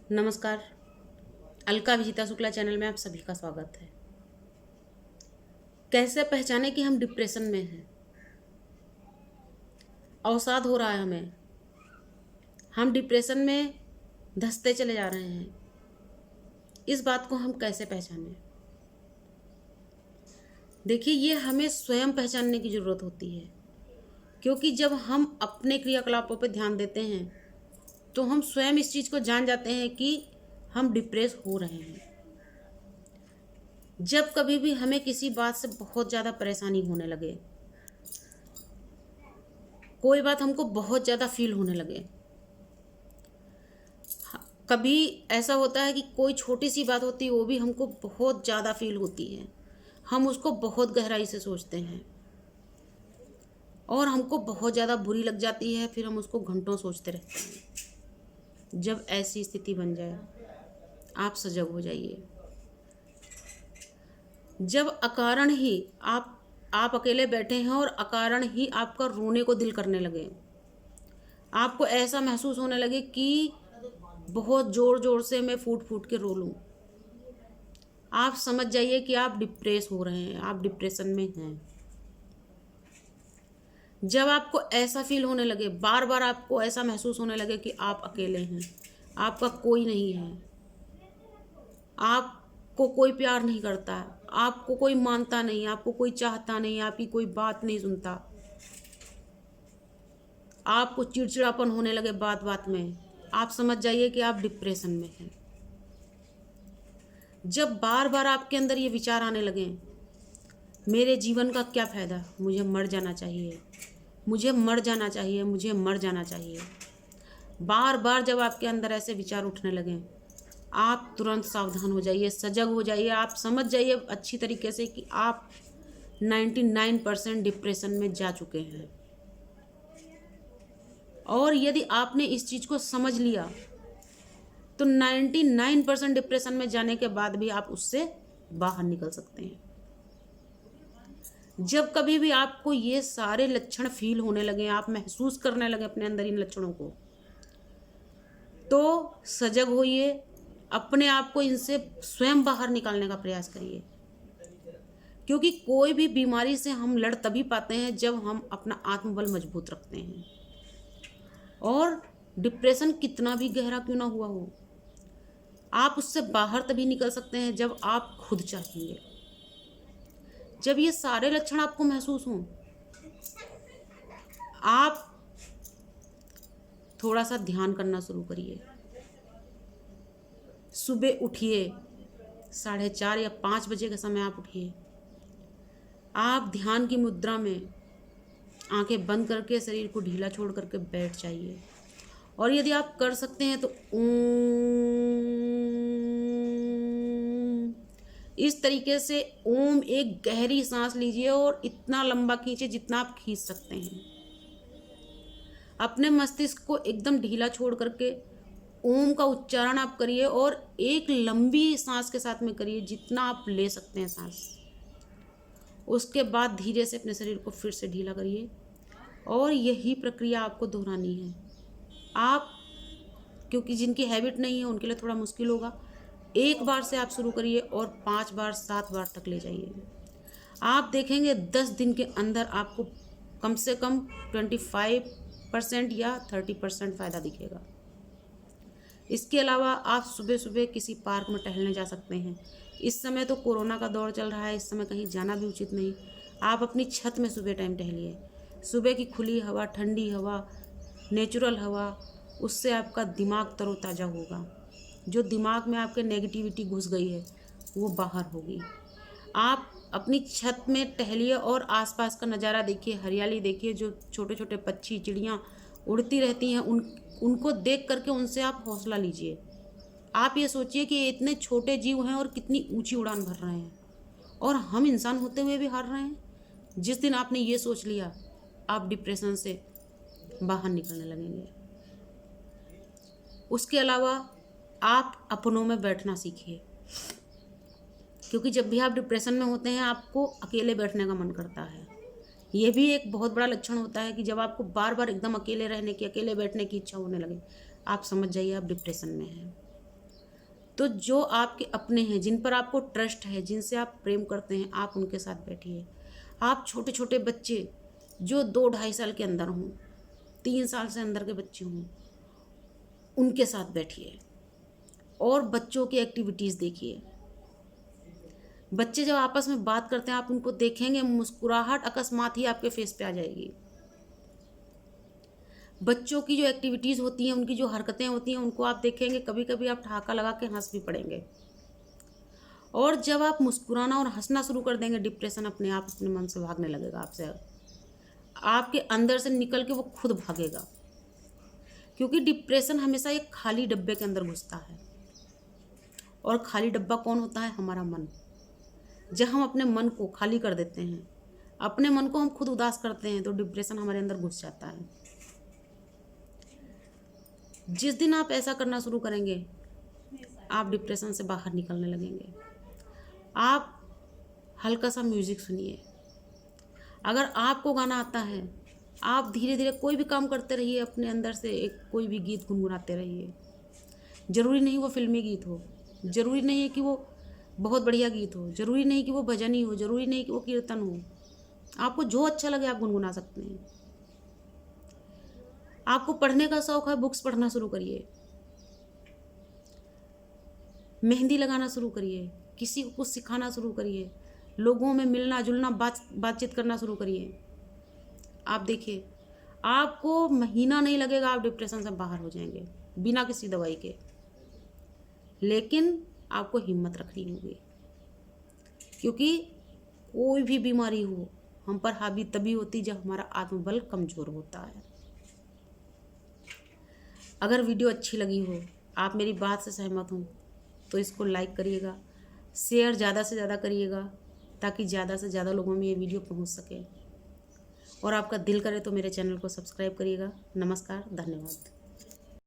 नमस्कार। अलका विजिता शुक्ला चैनल में आप सभी का स्वागत है। कैसे पहचाने कि हम डिप्रेशन में हैं? अवसाद हो रहा है हमें, हम डिप्रेशन में धंसते चले जा रहे हैं। इस बात को हम कैसे पहचानें? देखिए, ये हमें स्वयं पहचानने की ज़रूरत होती है, क्योंकि जब हम अपने क्रियाकलापों पर ध्यान देते हैं तो हम स्वयं इस चीज़ को जान जाते हैं कि हम डिप्रेस हो रहे हैं। जब कभी भी हमें किसी बात से बहुत ज़्यादा परेशानी होने लगे, कोई बात हमको बहुत ज़्यादा फील होने लगे, कभी ऐसा होता है कि कोई छोटी सी बात होती है वो भी हमको बहुत ज़्यादा फील होती है, हम उसको बहुत गहराई से सोचते हैं और हमको बहुत ज़्यादा बुरी लग जाती है, फिर हम उसको घंटों सोचते रहते हैं। जब ऐसी स्थिति बन जाए, आप सजग हो जाइए। जब अकारण ही आप अकेले बैठे हैं और अकारण ही आपका रोने को दिल करने लगे, आपको ऐसा महसूस होने लगे कि बहुत ज़ोर ज़ोर से मैं फूट फूट के रो लूँ, आप समझ जाइए कि आप डिप्रेस हो रहे हैं, आप डिप्रेशन में हैं। जब आपको ऐसा फील होने लगे, बार बार आपको ऐसा महसूस होने लगे कि आप अकेले हैं, आपका कोई नहीं है, आपको कोई प्यार नहीं करता, आपको कोई मानता नहीं, आपको कोई चाहता नहीं, आपकी कोई बात नहीं सुनता, आपको चिड़चिड़ापन होने लगे बात बात में, आप समझ जाइए कि आप डिप्रेशन में हैं। जब बार बार आपके अंदर ये विचार आने लगे, मेरे जीवन का क्या फ़ायदा, मुझे मर जाना चाहिए, मुझे मर जाना चाहिए, मुझे मर जाना चाहिए, बार बार जब आपके अंदर ऐसे विचार उठने लगें, आप तुरंत सावधान हो जाइए, सजग हो जाइए। आप समझ जाइए अच्छी तरीके से कि आप 99% डिप्रेशन में जा चुके हैं। और यदि आपने इस चीज़ को समझ लिया तो 99% डिप्रेशन में जाने के बाद भी आप उससे बाहर निकल सकते हैं। जब कभी भी आपको ये सारे लक्षण फील होने लगे, आप महसूस करने लगे अपने अंदर इन लक्षणों को, तो सजग होइए, अपने आप को इनसे स्वयं बाहर निकालने का प्रयास करिए। क्योंकि कोई भी बीमारी से हम लड़ तभी पाते हैं जब हम अपना आत्मबल मजबूत रखते हैं। और डिप्रेशन कितना भी गहरा क्यों ना हुआ हो, आप उससे बाहर तभी निकल सकते हैं जब आप खुद चाहेंगे। जब ये सारे लक्षण आपको महसूस हों, आप थोड़ा सा ध्यान करना शुरू करिए। सुबह उठिए, 4:30 या 5 बजे के समय आप उठिए। आप ध्यान की मुद्रा में आंखें बंद करके शरीर को ढीला छोड़ करके बैठ जाइए। और यदि आप कर सकते हैं तो ओम, इस तरीके से ओम एक गहरी सांस लीजिए और इतना लंबा खींचिए जितना आप खींच सकते हैं। अपने मस्तिष्क को एकदम ढीला छोड़ करके ओम का उच्चारण आप करिए और एक लंबी सांस के साथ में करिए, जितना आप ले सकते हैं सांस। उसके बाद धीरे से अपने शरीर को फिर से ढीला करिए और यही प्रक्रिया आपको दोहरानी है। आप, क्योंकि जिनकी हैबिट नहीं है उनके लिए थोड़ा मुश्किल होगा, एक बार से आप शुरू करिए और 5 बार 7 बार तक ले जाइए। आप देखेंगे 10 दिन के अंदर आपको कम से कम 25% या 30% फ़ायदा दिखेगा। इसके अलावा आप सुबह सुबह किसी पार्क में टहलने जा सकते हैं। इस समय तो कोरोना का दौर चल रहा है, इस समय कहीं जाना भी उचित नहीं। आप अपनी छत में सुबह टाइम टहलिए। सुबह की खुली हवा, ठंडी हवा, नेचुरल हवा, उससे आपका दिमाग तरोताज़ा होगा। जो दिमाग में आपके नेगेटिविटी घुस गई है वो बाहर होगी। आप अपनी छत में टहलिए और आसपास का नज़ारा देखिए, हरियाली देखिए, जो छोटे छोटे पक्षी चिड़ियाँ उड़ती रहती हैं उनको देख करके उनसे आप हौसला लीजिए। आप ये सोचिए कि ये इतने छोटे जीव हैं और कितनी ऊंची उड़ान भर रहे हैं और हम इंसान होते हुए भी हार रहे हैं। जिस दिन आपने ये सोच लिया, आप डिप्रेशन से बाहर निकलने लगेंगे। उसके अलावा आप अपनों में बैठना सीखिए, क्योंकि जब भी आप डिप्रेशन में होते हैं आपको अकेले बैठने का मन करता है। ये भी एक बहुत बड़ा लक्षण होता है कि जब आपको बार बार एकदम अकेले रहने की, अकेले बैठने की इच्छा होने लगे, आप समझ जाइए आप डिप्रेशन में हैं। तो जो आपके अपने हैं, जिन पर आपको ट्रस्ट है, जिनसे आप प्रेम करते हैं, आप उनके साथ बैठिए। आप छोटे छोटे बच्चे जो 2-2.5 साल के अंदर हों, 3 साल से अंदर के बच्चे हों, उनके साथ बैठिए और बच्चों की एक्टिविटीज़ देखिए। बच्चे जब आपस में बात करते हैं, आप उनको देखेंगे, मुस्कुराहट अकस्मात ही आपके फेस पे आ जाएगी। बच्चों की जो एक्टिविटीज़ होती हैं, उनकी जो हरकतें होती हैं, उनको आप देखेंगे, कभी कभी आप ठहाका लगा के हंस भी पड़ेंगे। और जब आप मुस्कुराना और हंसना शुरू कर देंगे, डिप्रेशन अपने आप अपने मन से भागने लगेगा आपसे, आपके अंदर से निकल के वो खुद भागेगा। क्योंकि डिप्रेशन हमेशा एक खाली डब्बे के अंदर घुसता है, और खाली डब्बा कौन होता है? हमारा मन। जब हम अपने मन को खाली कर देते हैं, अपने मन को हम खुद उदास करते हैं, तो डिप्रेशन हमारे अंदर घुस जाता है। जिस दिन आप ऐसा करना शुरू करेंगे, आप डिप्रेशन से बाहर निकलने लगेंगे। आप हल्का सा म्यूज़िक सुनिए। अगर आपको गाना आता है, आप धीरे धीरे कोई भी काम करते रहिए, अपने अंदर से एक कोई भी गीत गुनगुनाते रहिए। ज़रूरी नहीं वो फिल्मी गीत हो, ज़रूरी नहीं है कि वो बहुत बढ़िया गीत हो, ज़रूरी नहीं कि वो भजन ही हो, ज़रूरी नहीं कि वो कीर्तन हो। आपको जो अच्छा लगे आप गुनगुना सकते हैं। आपको पढ़ने का शौक़ है, बुक्स पढ़ना शुरू करिए। मेहंदी लगाना शुरू करिए, किसी को कुछ सिखाना शुरू करिए, लोगों में मिलना जुलना, बातचीत करना शुरू करिए। आप देखिए, आपको महीना नहीं लगेगा, आप डिप्रेशन से बाहर हो जाएंगे बिना किसी दवाई के। लेकिन आपको हिम्मत रखनी होगी, क्योंकि कोई भी बीमारी हो, हम पर हावी तभी होती जब हमारा आत्मबल कमज़ोर होता है। अगर वीडियो अच्छी लगी हो, आप मेरी बात से सहमत हों, तो इसको लाइक करिएगा, शेयर ज़्यादा से ज़्यादा करिएगा, ताकि ज़्यादा से ज़्यादा लोगों में ये वीडियो पहुंच सके। और आपका दिल करे तो मेरे चैनल को सब्सक्राइब करिएगा। नमस्कार, धन्यवाद।